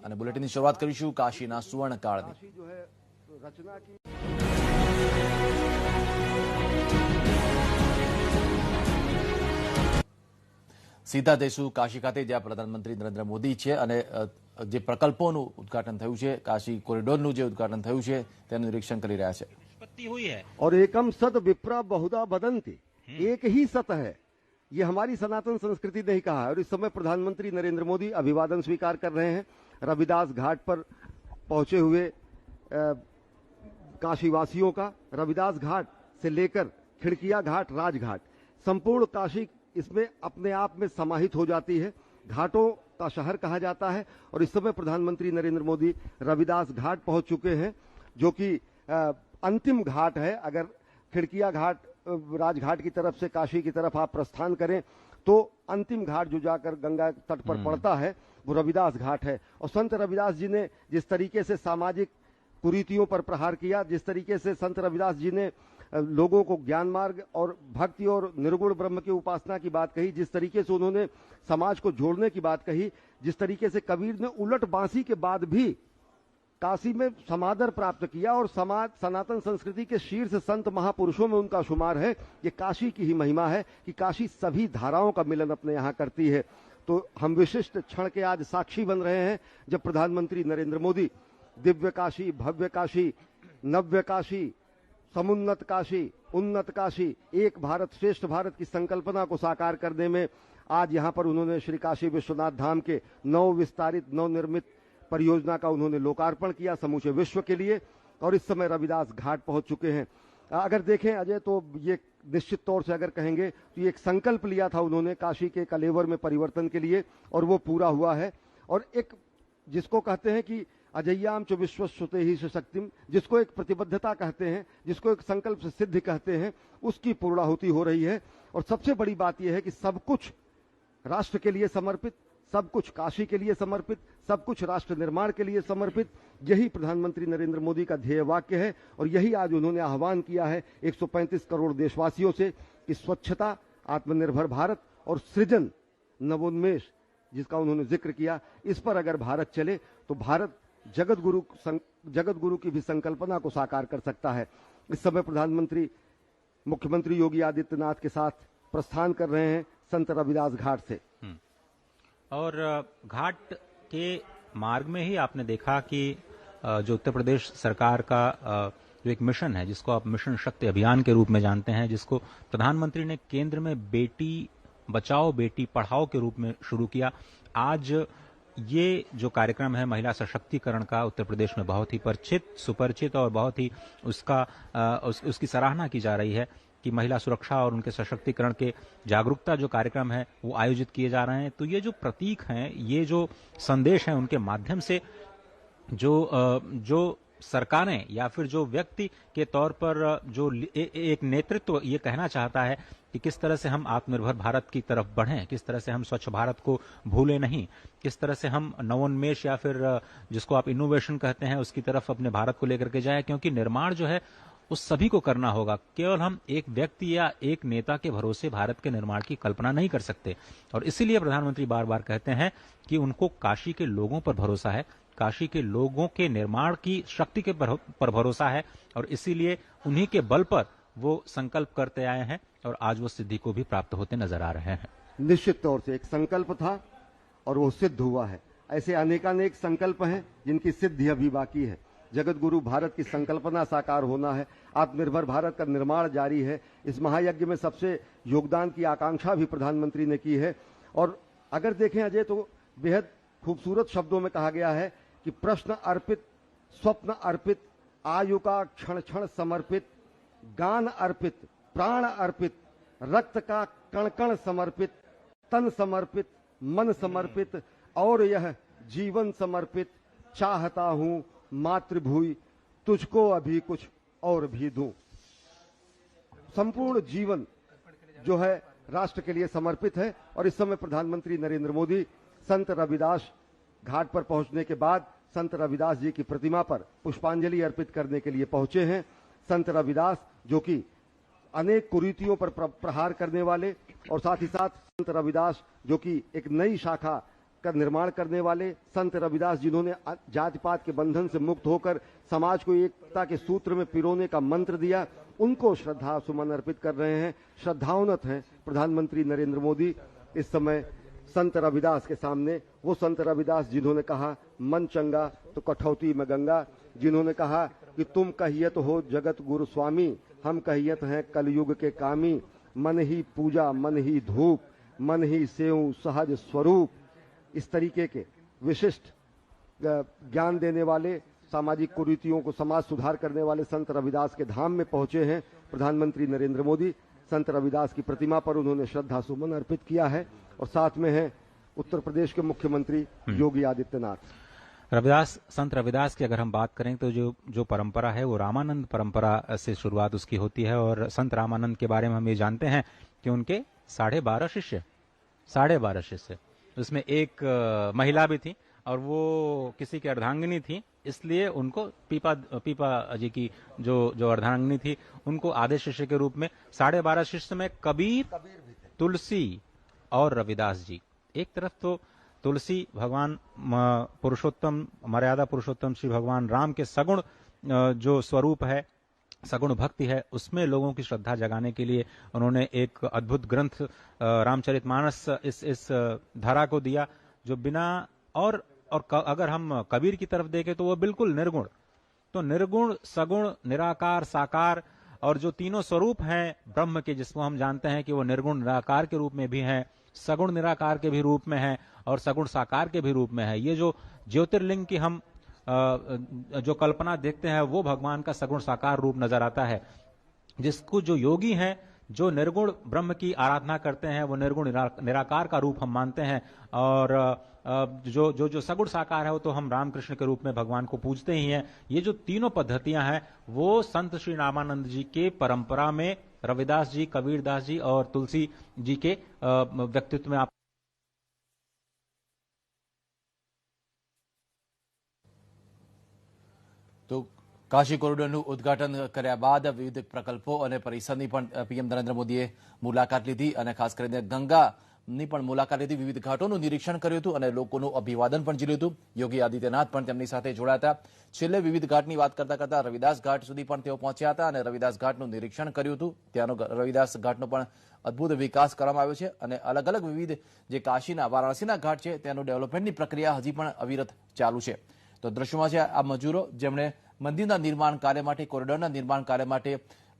અને બુલેટિનની શરૂઆત કરીશું કાશીના સુવર્ણકાળની। સીધા જઈશું કાશી ખાતે, જ્યાં પ્રધાનમંત્રી નરેન્દ્ર મોદી છે અને જે પ્રકલ્પોનું ઉદ્ઘાટન થયું છે, કાશી કોરિડોરનું જે ઉદ્ઘાટન થયું છે તેનું નિરીક્ષણ કરી રહ્યા છે। और एकम सत विप्रा बहुधा बदंती, एक ही सत है, ये हमारी सनातन संस्कृति ने ही कहा है। और इस समय प्रधानमंत्री नरेंद्र मोदी अभिवादन स्वीकार कर रहे हैं। रविदास घाट पर पहुंचे हुए काशी वासियों का, रविदास घाट से लेकर खिड़किया घाट, राजघाट, संपूर्ण काशी इसमें अपने आप में समाहित हो जाती है। घाटों का शहर कहा जाता है। और इस समय प्रधानमंत्री नरेंद्र मोदी रविदास घाट पहुंच चुके हैं, जो कि अंतिम घाट है। अगर खिड़किया घाट, राजघाट की तरफ से काशी की तरफ आप प्रस्थान करें तो अंतिम घाट जो जाकर गंगा तट पर पड़ता है वो रविदास घाट है। और संत रविदास जी ने जिस तरीके से सामाजिक कुरीतियों पर प्रहार किया, जिस तरीके से संत रविदास जी ने लोगों को ज्ञान मार्ग और भक्ति और निर्गुण ब्रह्म की उपासना की बात कही, जिस तरीके से उन्होंने समाज को जोड़ने की बात कही, जिस तरीके से कबीर ने उलट बांसी के बाद भी काशी में समादर प्राप्त किया और समाज सनातन संस्कृति के शीर्ष संत महापुरुषों में उनका शुमार है। ये काशी की ही महिमा है कि काशी सभी धाराओं का मिलन अपने यहाँ करती है। तो हम विशिष्ट क्षण के आज साक्षी बन रहे हैं, जब प्रधानमंत्री नरेंद्र मोदी दिव्य काशी, भव्य काशी, नव्य काशी, समुन्नत काशी, उन्नत काशी, एक भारत श्रेष्ठ भारत की संकल्पना को साकार करने में आज यहाँ पर उन्होंने श्री काशी विश्वनाथ धाम के नव विस्तारित, नवनिर्मित परियोजना का उन्होंने लोकार्पण किया समूचे विश्व के लिए। और इस समय रविदास घाट पहुंच चुके हैं। अगर देखें अजय, तो ये निश्चित तौर से अगर कहेंगे तो ये एक संकल्प लिया था उन्होंने काशी के कलेवर में परिवर्तन के लिए, और वो पूरा हुआ है। और एक जिसको कहते हैं कि अजय्याम च विश्वश्रुते ही सशक्तिम, जिसको एक प्रतिबद्धता कहते हैं, जिसको एक संकल्प से सिद्ध कहते हैं, उसकी पूर्णाहुति हो रही है। और सबसे बड़ी बात यह है कि सब कुछ राष्ट्र के लिए समर्पित, सब कुछ काशी के लिए समर्पित, सब कुछ राष्ट्र निर्माण के लिए समर्पित, यही प्रधानमंत्री नरेंद्र मोदी का ध्येय वाक्य है। और यही आज उन्होंने आह्वान किया है 135 करोड़ देशवासियों से कि स्वच्छता, आत्मनिर्भर भारत और सृजन, नवोन्मेष, जिसका उन्होंने जिक्र किया, इस पर अगर भारत चले तो भारत जगत गुरु की भी संकल्पना को साकार कर सकता है। इस समय प्रधानमंत्री मुख्यमंत्री योगी आदित्यनाथ के साथ प्रस्थान कर रहे हैं संत रविदास घाट से। और घाट के मार्ग में ही आपने देखा कि जो उत्तर प्रदेश सरकार का जो एक मिशन है, जिसको आप मिशन शक्ति अभियान के रूप में जानते हैं, जिसको प्रधानमंत्री ने केंद्र में बेटी बचाओ बेटी पढ़ाओ के रूप में शुरू किया। आज ये जो कार्यक्रम है महिला सशक्तिकरण का, उत्तर प्रदेश में बहुत ही परिचित, सुपरिचित और बहुत ही उसकी सराहना की जा रही है कि महिला सुरक्षा और उनके सशक्तिकरण के जागरूकता जो कार्यक्रम है वो आयोजित किए जा रहे हैं। तो ये जो प्रतीक हैं, ये जो संदेश हैं, उनके माध्यम से जो सरकारें या फिर जो व्यक्ति के तौर पर जो एक नेतृत्व ये कहना चाहता है कि किस तरह से हम आत्मनिर्भर भारत की तरफ बढ़ें, किस तरह से हम स्वच्छ भारत को भूलें नहीं, किस तरह से हम नवोन्मेष या फिर जिसको आप इनोवेशन कहते हैं उसकी तरफ अपने भारत को लेकर के जाएं, क्योंकि निर्माण जो है उस सभी को करना होगा। केवल हम एक व्यक्ति या एक नेता के भरोसे भारत के निर्माण की कल्पना नहीं कर सकते। और इसीलिए प्रधानमंत्री बार बार कहते हैं कि उनको काशी के लोगों पर भरोसा है, काशी के लोगों के निर्माण की शक्ति के पर भरोसा है, और इसीलिए उन्हीं के बल पर वो संकल्प करते आए हैं और आज वो सिद्धि को भी प्राप्त होते नजर आ रहे हैं। निश्चित तौर से एक संकल्प था और वो सिद्ध हुआ है। ऐसे अनेकानेक संकल्प हैं जिनकी सिद्धि अभी बाकी है। जगत गुरु भारत की संकल्पना साकार होना है, आत्मनिर्भर भारत का निर्माण जारी है। इस महायज्ञ में सबसे योगदान की आकांक्षा भी प्रधानमंत्री ने की है। और अगर देखें अजय, तो बेहद खूबसूरत शब्दों में कहा गया है कि प्रश्न अर्पित, स्वप्न अर्पित, आयु का क्षण क्षण समर्पित, गान अर्पित, प्राण अर्पित, रक्त का कण कण समर्पित, तन समर्पित, मन समर्पित, और यह जीवन समर्पित, चाहता हूं मातृभूमि तुझको अभी कुछ और भी दूं। संपूर्ण जीवन जो है राष्ट्र के लिए समर्पित है। और इस समय प्रधानमंत्री नरेंद्र मोदी संत रविदास घाट पर पहुंचने के बाद संत रविदास जी की प्रतिमा पर पुष्पांजलि अर्पित करने के लिए पहुंचे हैं। संत रविदास जो कि अनेक कुरीतियों पर प्रहार करने वाले, और साथ ही साथ संत रविदास जो कि एक नई शाखा का निर्माण करने वाले संत रविदास, जिन्होंने जाति पात के बंधन से मुक्त होकर समाज को एकता के सूत्र में पिरोने का मंत्र दिया, उनको श्रद्धा सुमन अर्पित कर रहे हैं। श्रद्धावनत हैं प्रधानमंत्री नरेंद्र मोदी इस समय संत रविदास के सामने। वो संत रविदास जिन्होंने कहा मन चंगा तो कठौती में गंगा, जिन्होंने कहा कि तुम कहियत हो जगत गुरु स्वामी, हम कहियत हैं कलयुग के कामी, मन ही पूजा मन ही धूप, मन ही सेव सहज स्वरूप। इस तरीके के विशिष्ट ज्ञान देने वाले, सामाजिक कुरीतियों को समाज सुधार करने वाले संत रविदास के धाम में पहुंचे हैं प्रधानमंत्री नरेंद्र मोदी। संत रविदास की प्रतिमा पर उन्होंने श्रद्धा सुमन अर्पित किया है और साथ में है उत्तर प्रदेश के मुख्यमंत्री योगी आदित्यनाथ। संत रविदास की अगर हम बात करें तो जो परंपरा है वो रामानंद परंपरा से शुरुआत उसकी होती है। और संत रामानंद के बारे में हम ये जानते हैं कि उनके 12.5 शिष्य, उसमें एक महिला भी थी और वो किसी की अर्धांगिनी थी, इसलिए उनको पीपा जी की जो अर्धांगिनी थी उनको आधे शिष्य के रूप में 12.5 शिष्य में कबीर, तुलसी और रविदास जी। एक तरफ तो तुलसी भगवान पुरुषोत्तम, मर्यादा पुरुषोत्तम श्री भगवान राम के सगुण जो स्वरूप है, सगुण भक्ति है, उसमें लोगों की श्रद्धा जगाने के लिए उन्होंने एक अद्भुत ग्रंथ रामचरितमानस इस धारा को दिया, जो बिना और अगर हम कबीर की तरफ देखें तो वो बिल्कुल निर्गुण, तो निर्गुण, सगुण, निराकार, साकार और जो तीनों स्वरूप हैं ब्रह्म के, जिसको हम जानते हैं कि वो निर्गुण निराकार के रूप में भी हैं, सगुण निराकार के भी रूप में है और सगुण साकार के भी रूप में है। ये जो ज्योतिर्लिंग की हम जो कल्पना देखते हैं वो भगवान का सगुण साकार रूप नजर आता है, जिसको जो योगी हैं, जो निर्गुण ब्रह्म की आराधना करते हैं, वो निर्गुण निराकार का रूप हम मानते हैं। और जो सगुण साकार है वो तो हम रामकृष्ण के रूप में भगवान को पूजते ही हैं। ये जो तीनों पद्धतियां हैं वो संत श्री रामानंद जी के परंपरा में रविदास जी, कबीरदास जी और तुलसी जी के व्यक्तित्व में आप તો કાશી કોરિડોરનું ઉદ્ઘાટન કર્યા બાદ વિવિધ પ્રકલ્પો અને પરિસરની પણ પીએમ નરેન્દ્ર મોદીએ મુલાકાત લીધી અને ખાસ કરીને ગંગાની પણ મુલાકાત લીધી, વિવિધ ઘાટોનું નિરીક્ષણ કર્યું હતું અને લોકોનું અભિવાદન પણ ઝીલ્યું હતું। યોગી આદિત્યનાથ પણ તેમની સાથે જોડાયા હતા। છેલ્લે વિવિધ ઘાટની વાત કરતા કરતા રવિદાસ ઘાટ સુધી પણ તેઓ પહોંચ્યા હતા અને રવિદાસ ઘાટનું નિરીક્ષણ કર્યું હતું। ત્યાંનો રવિદાસ ઘાટનો પણ અદ્ભુત વિકાસ કરવામાં આવ્યો છે અને અલગ અલગ વિવિધ જે કાશીના, વારાણસીના ઘાટ છે તેનું ડેવલપમેન્ટની પ્રક્રિયા હજી પણ અવિરત ચાલુ છે। તો દ્રશ્યોમાં છે આ મજૂરો જેમણે મંદિરના નિર્માણ કાર્ય માટે, કોરિડોરના નિર્માણ કાર્ય માટે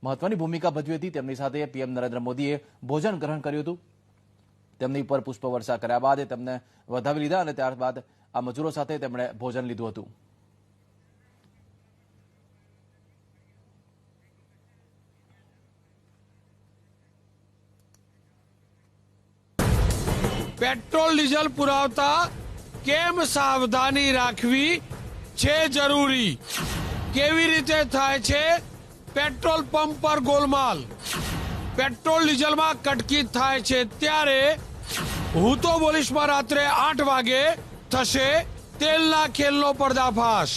મહત્વની ભૂમિકા ભજવી હતી। તેમની સાથે પીએમ નરેન્દ્ર મોદીએ ભોજન ગ્રહણ કર્યું હતું। તેમની ઉપર પુષ્પવર્ષા કર્યા બાદ તેમને વધાવી લીધા અને ત્યારબાદ આ મજૂરો સાથે તેમણે ભોજન લીધું હતું। પેટ્રોલ ડીઝલ પુરાવતા કેમ સાવધાની રાખવી છે જરૂરી? કેવી રીતે થાય છે પેટ્રોલ પંપ પર ગોલમાલ? પેટ્રોલ ડીઝલમાં કટકી થાય છે ત્યારે હું તો બોલીશમાં રાત્રે 8 વાગે થશે તેલના ખેલનો પર્દાફાશ।